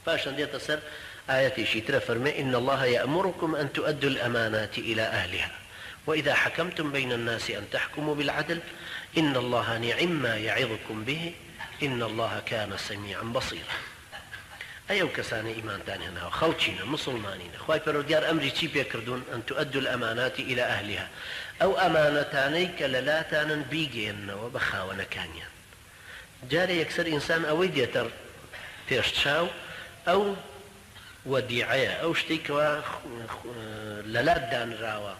باشا ديت سر آياتي شيترا فرمي إن الله يأمركم أن تؤدوا الأمانات إلى أهلها وإذا حكمتم بين الناس أن تحكموا بالعدل إن الله نعم ما يعظكم به إن الله كان سميعا بصيرا. أيو كساني إيمان تاني هنا خلچين مسلمانين خواهي پروردگار أمري چي بيكردون أن تؤدوا الأمانات إلى أهلها أو أمانتاني كللاتانا بيجين وبخاونا كانيان جاري يكسر إنسان أو يديتر تيشتشاو أو وديعية أو شتيك للا دان راوا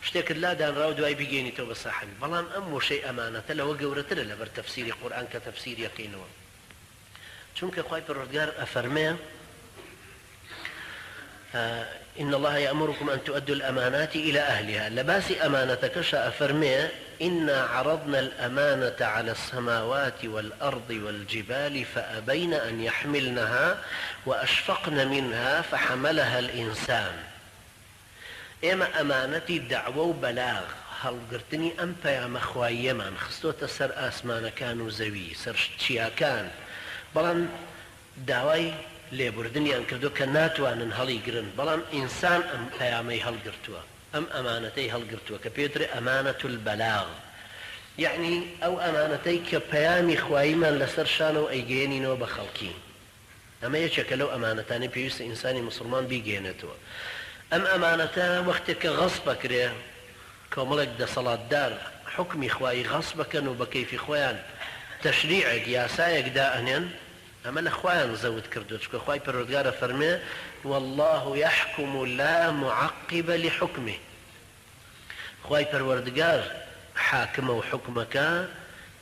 شتيك لا دان راو دواي بيجيني تو بصاحبي بلان أمو شيء أمانة لو قورتر لبر تفسير القرآن كتفسير يقينه چونك خواهي پروردگار أفرمي إن الله يأمركم أن تؤدوا الأمانات إلى أهلها لباسي أمانتك شاء أفرمي إنا عرضنا الأمانة على السماوات والأرض والجبال فأبين أن يحملنها وأشفقن منها فحملها الإنسان. إما أمانتي دعوة وبلاغ هل قرتني أم بيام أخوائي من خستوت سر آسمان كانوا زوي سر شيا كان بلان داوای لێبوردنیان کردو کە ناتوانن هەڵیگرن بەڵام ئینسان ئەم پەیامەی هەڵگرتووە ئەم ئەمانەتەی هەڵگرتووە کە پێوترێ ئەمانەت البەلاغ یعنی ئەو ئەمانەتەی کە پەیامی خواییمان لەسەر شانەوە ئەیگەێنینەوە بە خەڵکی ئەمە یەکێکە لەو ئەمانەتانەی پێویستە ئینسانی مسلمان بیگەێنێتەوە. ئەم ئەمانەتە وەختێک کە غەسب بکرێ کۆمەڵێک دەسەڵاتدار حکمی خوایی غەسب بکەن و بە کەیفی خۆیان تشريعك ياسايك دائنين أما لأخوان زود كردوش كأخوان پروردگار فرمي والله يحكم لا معقب لحكمه. أخوان پروردگار حاكم وحكمك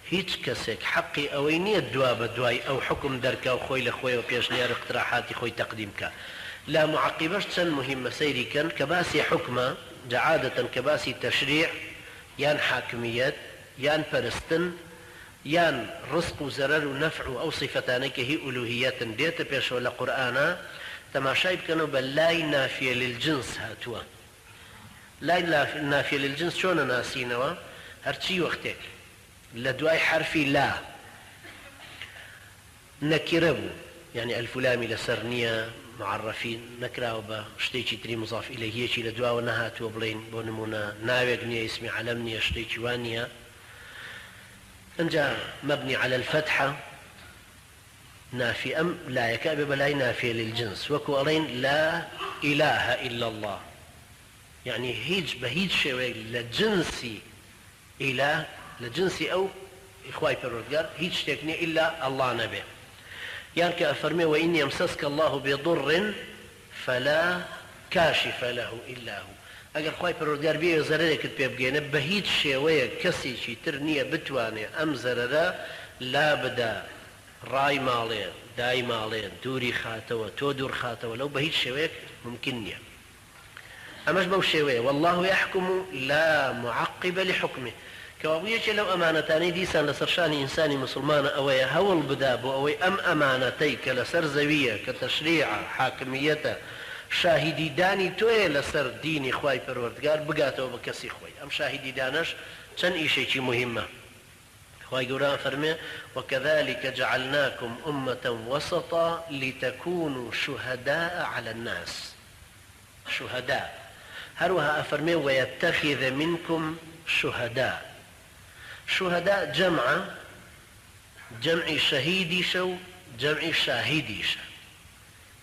هيج كسك حقي أويني الدواب دواي أو حكم درك أو خوي لخوي وبيش ليار اقتراحاتي خوي تقديمك لا معقبش تسن مهمة سيري كان كباسي حكمة جعادة كباسي تشريع يان حاكميات يان فرستن يان رزق وزرر ونفع أو صفتانك هي ألوهيات ديت بيش ولا قرآن تماشاي بكنوا بل لا نافية للجنس هاتوا لا نافية للجنس شون ناسينوا هرشي وقتك لدواي حرفي لا نكربو يعني الفلامي لسرنية معرفين نكراو بشتيشي تري مضاف إليه شي لدوا ونهاتوا بلين بونمونا ناويقني اسمي علمني شتيشي وانيا انجا مبني على الفتحة نافي أم لا يكأب بلا نافية للجنس وكو أرين لا إله إلا الله يعني هيج بهيج شوي لجنسي إله لجنسي أو إخوائي پروردگار هيج تكني إلا الله نبي يعني كأفرمي وإن يمسسك الله بضر فلا كاشف له إلا هو اگر خوای پروردگار بیه زررێکت پێ بگەێنە بە هیچ شێوەیە کەسێکی تر نییە بتوانێ ئەم زەرەرە لا بدا ڕای ماڵێ دای ماڵێ دووری خاتەوە تۆ دوور خاتەوە لەو بە هیچ شێوەیەک ممکن نییە. ئەمەش بەو شێوەیە والله يحكم لا معقب لحكمه کەوابوویەکێ لەو ئەمانەتانەی دیسان لەسەر شانی ئینسانی مسلمانە ئەوەیە هەوڵ بدا بۆ ئەوەی ئەم ئەمانەتەی کە لەسەر زەویە کە تەشریعە حاکمیەتە شاهدی دانی توی لسر دینی خوای پروردگار بگاتەوە بە کەسی خۆی ئەم شاهدی دانش چەند ئیشێکی مهمە. خوای گەورە فەرمێ وكذلك جعلناكم أمة وسطا لتكونوا شهداء على الناس شهداء هروها أفرمي ويتخذ منكم شهداء شهداء جمع شهيدي شو جمع شاهدي شو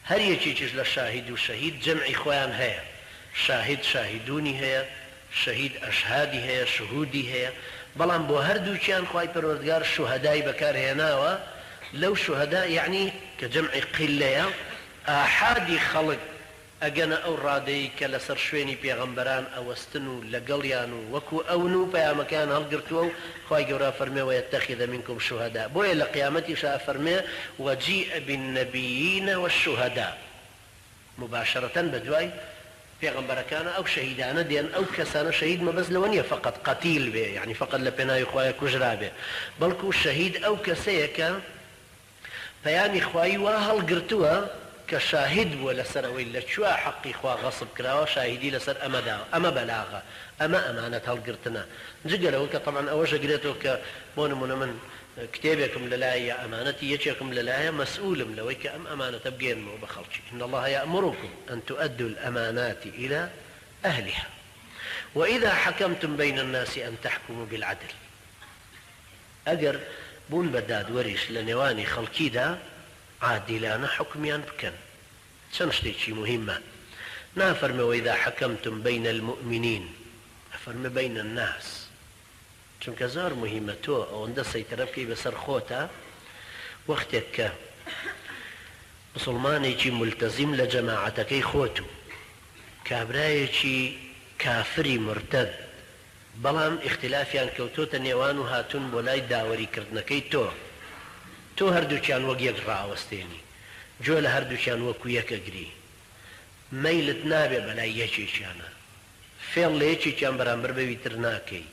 هر یەکێکیش لە شاهد و شەهید جەمعی خۆیان هەیە شاهد شاهدونی هەیە شەهید ئەشهادی هەیە شهودی هەیە بەڵام بۆ هەردووکیان خوای پەروەردگار شوهەدای بەکارهێناوە لەو شوهەدا یعنی کە جەمعی قیلەیە ئاحادی خەڵک ئەگەنە ئەو ڕادەی کە لەسەر شوێنی پێغەمبەران ئەوەستن و لەگەڵیان و وەکو ئەون و پەیامەکان هەڵگرتووە و خوای گەورە فەرمێ ويتخذ منكم شهداء بۆیە لە قیامەتیشا فەرمێ وجيء بالنبيين والشهداء مباشرة بەدوای پێغەمبەرەکانە ئەو شەهیدانە دێن ئەو کەسانە شەهید مەبەست لەوە نییە فقط قەتیل بێ یعنی فقط لە پێناوی خوایە کوژرا بێ بەڵکو شەهید ئەو کەسەیە کە پەیامی خوایی وا هەڵگرتووە کە شاهد بووە لەسەر ئەوەی لە کوێ حەقی خوا غەصب کراوە شاهدی لەسەر ئەمەداوە ئەمە بەلاغە ئەمە ئەمانەت هەڵگرتنە جگەرەوە کە طبعا ئەوەش ئەگرێتەوە کە بۆ نمونە من كتابكم للاية أمانتي يجيكم للاية مسؤول لويك أم أمانة بجين وبخلشي. إن الله يأمركم أن تؤدوا الأمانات إلى أهلها وإذا حكمتم بين الناس أن تحكموا بالعدل. أجر بون بداد وريش لنواني خلقي دا عادلان حكميان بكن سنشتيشي مهمة نافرم وإذا حكمتم بين المؤمنين أفرم بين الناس چونکە زۆر مهمە تۆ ئەوەندە سەیترە بکەی بەسەر خۆتە وەختێک کە مسلمانێکی ملتەزیم لە جەماعەتەکەی خۆت و کابرایەکی کافری مرتد بەڵام اختلافیان کەوتۆتە نێوان و هاتون بۆ لای داوەریکردنەکەی تۆ هەردووچیان وەک یەک ڕائوەستێنی جۆ لە هەردووچیان وەکو یەکەگری مەیلت نابێ بەلای یەکێکیانە فێڵ لە یەکێکیان بەرامبەر بەوی تر ناکەی.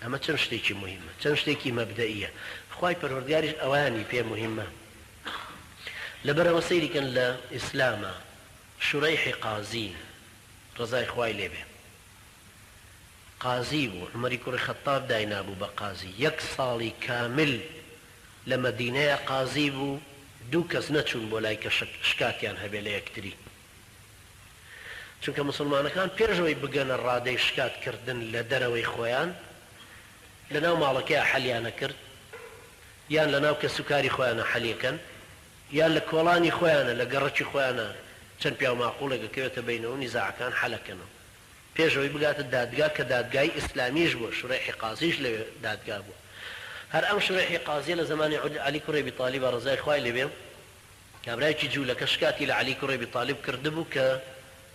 ئەمە چەند شتێکی مهمە چەند شتێکی مەبدەئیە خوای پەروەردگاریش ئەوانی پێ مهمە. لەبەرەوە سەیریکەن لە ئیسلامە شوڕەیحی قازی ڕزای خوای لێبێ قازی بوو عومەری کوڕی خەتاب داینابوو بە قازی 1 ساڵی کامل لە مەدینەیە قازی بوو 2 کەس نەچوون بۆ لای کە شکاتیان هەبێ لە یەکتری چونکە مسلمانەکان پێشەوەی بگەنە ڕادەی شکاتکردن لە دەرەوەی خۆیان لەناو ماڵەکەیە حەلیانە کرد یان لەناو کە سوکاری خۆیانە حەلیەکەن یان لە کۆڵانی خۆیانە لە گەڕەکی خۆیانە چەند پیا و ماقوڵێک دەکەوێتە بینەوە نیزاعەکان حەلەکەنەوە پێشەوەی بگاتە دادگا کە دادگای ئیسلامیش بووە شوڕەیحی قازیش لەوێ دادگا بووە. هەر ئەم شوڕەیحی قازیە لە زمانی عەلی کوڕی ئەبی تاڵیب ڕزای خوای لێبێ کابرایەکی جوولەکە شکاتی لە عەلی کوڕی ئەبی تاڵیب کردبوو کە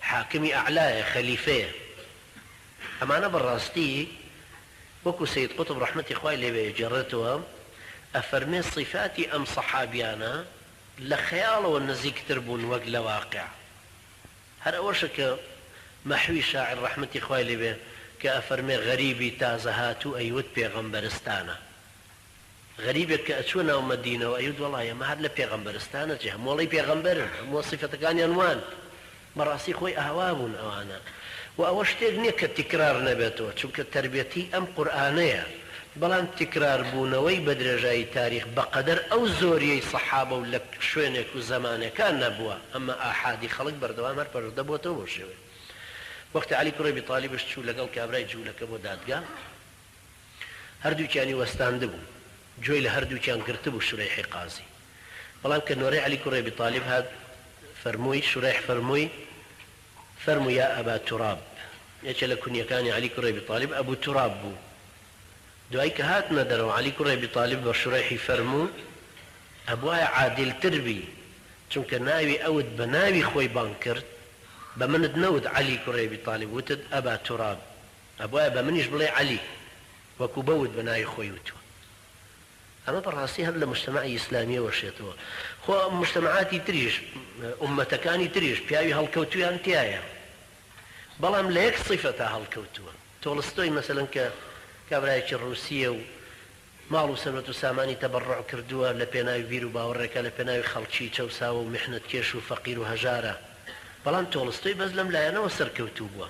حاکمی ئەعلایە خەلیفەیە. ئەمانە بەڕاستی وەکو سید قوتب ڕەحمەتی خوای لێبێ جێڕێتەوە ئەفەرمێ صفاتی ئەم سەحابیانە لە خەیاڵەوە نزیکتر بوون وەک لە واقع. هەر ئەوەشە کە مەحوی شاعر ڕەحمەتی خوای لێبێ کە ئەفەرمێ غەریبی تازە هاتوو ئەیوت پێغەمبەرستانە غەریبێک کە ئەچوە ناو مەدینەوە ئەیوت وەڵای ئەمە هەر لە پێغەمبەرستانە جێ هەمووڵی پێغەمبەرن هەموو صفەتەکانیان وان بەڕاستی خۆی ئاوا بوون ئەوانە و ئەوە شتێک نییە کە تیکرار نەبێتەوە چونکە تربێتی ئەم قورئانەیە بەڵام تیکرار بوونەوەی بە درێژایی تاریخ بەقەدەر ئەو زۆریەی سەحابە و لە شوێنێک و زەمانەکان نەبووە ئەمە ئاحادی خەڵک بەردەوام هەر پەروەردەبووەتەوە بۆ شێوێ. وەختە عەلی کوڕی ئەبی تاڵیبش چوو لەگەڵ کابرای جوولەکە بۆ دادگا هەردووکیانی وەستاندبوو گوێی لە هەردووکیان گرتبوو شوڕەیحی قازی بەڵام کە نۆرەی عەلی کوڕی ئەبی تاڵیب هات فەرمووی شوڕەیح فەرمووی یا ئەبا توراب یەکێ لە کونیەکانی عەلی کوڕی ئەبی تاڵیب ئەبوو توراب بوو. دوای کە هاتنە دەرەوە عەلی کوڕی ئەبی تاڵیب بە شوڕەیحی فەرموو ئەبوایە عادیلتر بی چونکە ناوی ئەوت بە ناوی خۆی بان کرد بە منت نەوت عەلی کوڕی ئەبی تاڵیب وتت ئەبا توراب ئەبوایە بە منیش بڵێ عەلی وەکو بەوت بە ناوی خۆی وتوە. ئەمە بەڕاستی هەر لە مجتەمەعی ئیسلامیەوە شێتەوە. خۆ مجتەمەعاتی تریش ئومەتەکانی تریش پیاوی هەڵکەوتویان تایە بەڵام لە یەک صیفەتە هەڵکەوتووە. تۆڵستۆی مەسەلەن کە کابرایەکی ڕووسیە و ماڵ و سەرەت و سامانی تەبەڕوع کردووە لە پێناوی بیر و باوەڕێکە لە پێناوی خەڵکی چەوساوە و میحنەتکێش و فەقیر و هەژارە بەڵام تۆڵستۆی بەس لەم لایەنەوە سەرکەوتوو بووە.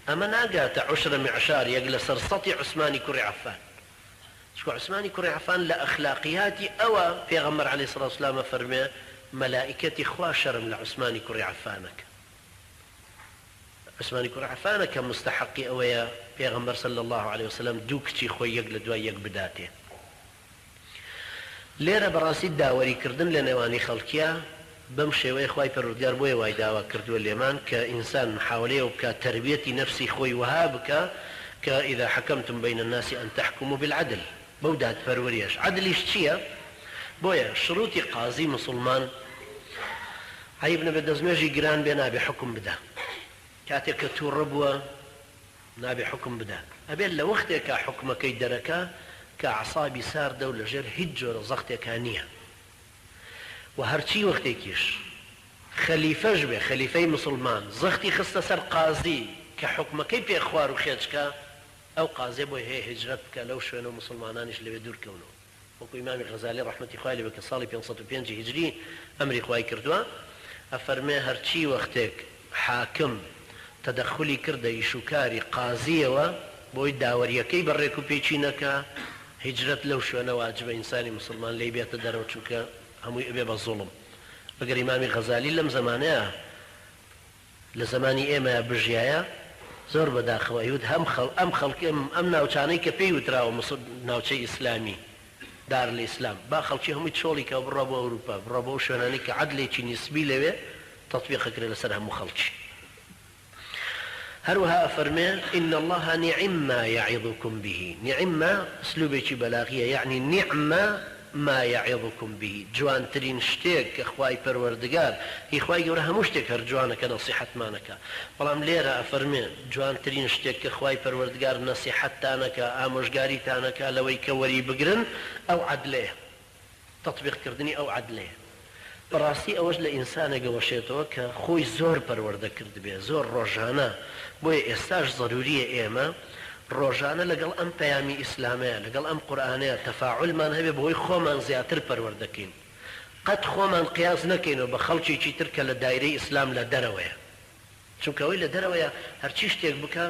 ئەمە ناگاتە عوشرە معشار یەک لەسەر سەتی عوسمانی کوڕی عەفان چکە عوسمانی کوڕی عەفان لە ئەخلاقیاتی ئەوە پێغەمبەر عەلەیهی سڵاتو وسلام فەرمێ مەلائیکەتی خوا شەرم لە عوسمانی کوڕی عەفانەکە. عوسمانی کوڕی عەفانە کە مستحقی ئەوەیە پێغەمبەر صلی الله عليه وسلم دوو کچی خۆی یەک لە دوای یەک بداتێ. لێرە بەڕاستی داوەریکردن لە نێوانی خەڵکیە بەم شێوەیە خوای پەروەردگار بۆیە وای داوا کردووە لێمان کە ئینسان محاولەیە بکە تربیەتی نەفسی خۆی وها بکە کە ئیذا حەکەمتم بین الناس ئەن تەحکموا بالعدل بەو دادپەروەریەش. عەدلیش چییە؟ بۆیە شروطی قازی مسلمان عیب نەبێت دەستمێژی گران بێ نابێ حکم بدە کاتێک کە تووڕە بووە نابێ حکم بدە ئەبێت لە وەختێکە حکمەکەی دەرەکە کە عەسابی ساردە و لەژێر هیچ جۆرە زەختێکا نییە و هەرچی وەختێکیش خەلیفەش بێ خەلیفەی مسلمان زەختی خستە سەر قازی کە حکمەکەی پێ خوار و خێچکە ئەو قازێ بۆی هەیە هیجرەت بکە لەو شوێنە و مسلمانانیش لەوێ دوورکەونەوە وەکو ئیمامی غەزالی ڕەحمەتی خوای لێبێ کە ساڵی 505 هیجری ئەمری خوای کردووە ئەفەرمێ هەرچی وەختێک حاکم تەدەخولی کردە ئیشوکاری قازیەوە بۆی داوەریەکەی بەڕێک و پێچینەکە هجرت لەو شوێنە واجبە ئینسانی مسلمان لێی بێتە دەرەوە چونکە هەمووی ئەبێ بە زوڵم. ئەگەر ئیمامی غەزالی لەم زەمانەیە لە زمانی ئێمە بژایە زۆر بەداخەوە یوت ئەم خەڵکی ئەم ناوچانەی کە پێی وتراوە ناوچەی ئیسلامی دار لە ئیسلام با خەڵکی هەمووی چۆڵی کە بڕە بۆ ئەوروپا بڕە بۆ شوێنانی کە عەدلێکی نیسبی لەوێ تەطبیقەکرێ لەسەر هەموو خەڵکی. هەروەها ئەفەرمێ إن الله نعم ما يعظكم به. نعم ئسلوبێکی بەلاغیە یعنی نعم ما يعظكم به، جوانترین شتێک کە خوای پەروەردگار هی خوای گەورە هەموو شتێک هەر جوانەکە نەسیحەتمانەکە، بەڵام لێرە ئەفەرمێ جوانترین شتێک کە خوای پەروەردگار نەسیحەتتانەکە ئامۆژگاریتانەکە لەوەی کە وەری بگرن ئەو عەدلەیە، تەطبیقکردنی ئەو عەدلەیە. بەڕاستی ئەوەش لە ئینسانە گەوەشێتەوە کە خۆی زۆر پەروەردە کرد بێ، زۆر ڕۆژانە. بۆیە ئێستاش ضروریە ئێمە ڕۆژانە لەگەڵ ئەم پەیامی ئیسلامەیە لەگەڵ ئەم قورئانەیە تەفاعولمان هەبێ بەهۆی خۆمان زیاتر پەروەردەکەین، قەت خۆمان قیاس نەکەینەوە بە خەڵکێکی تر کە لە دایرەی ئیسلام لە دەرەوەیە، چونکە ئەوەی لە دەرەوەیە هەرچی شتێک بکە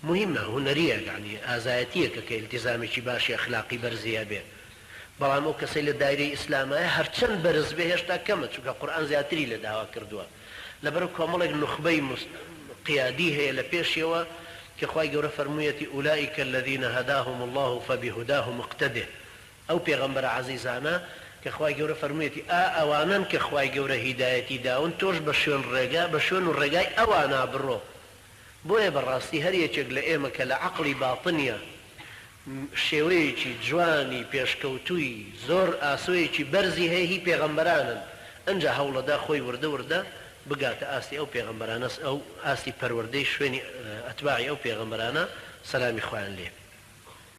مهمە، هونەریە، یعنی ئازایەتیەکە کە ئیلتیزامێکی باشی ئەخلاقی بەرزیە بێ. بەڵام ئەو کەسەی لە دایرەی ئیسلامایە هەرچەند بەرز بێ هێشتا کەمە، چونکە قورئان زیاتری لە داوا کردووە. لەبەر کۆمەڵێک نوخبەی قیادی هەیە لە پێشیەوە کە خوای گەورە فەرموویەتی ئولائیکە الذین هەداهم الله فبهداهم اقتده. ئەو پێغەمبەرە عەزیزانە کە خوای گەورە فەرموویەتی ئەوانن کە خوای گەورە هیدایەتی داون تۆش بە شوێن ڕێگا بە شوێن و ڕێگای ئەوانە بڕۆ. بۆیە بەڕاستی هەر یەکێک لە ئێمە کە لە عەقڵی باتنیە شێوەیەکی جوانی پێشکەوتووی زۆر ئاسۆیەکی بەرزی هەیە هی پێغەمبەرانن، ئەنجا هەوڵەدا خۆی وردە بگاتە ئاستی ئەو پێغەمبەرانە، ئەو ئاستی پەروەردەی شوێنی ئەتباعی ئەو پێغەمبەرانە سەلامی خوایان لێ.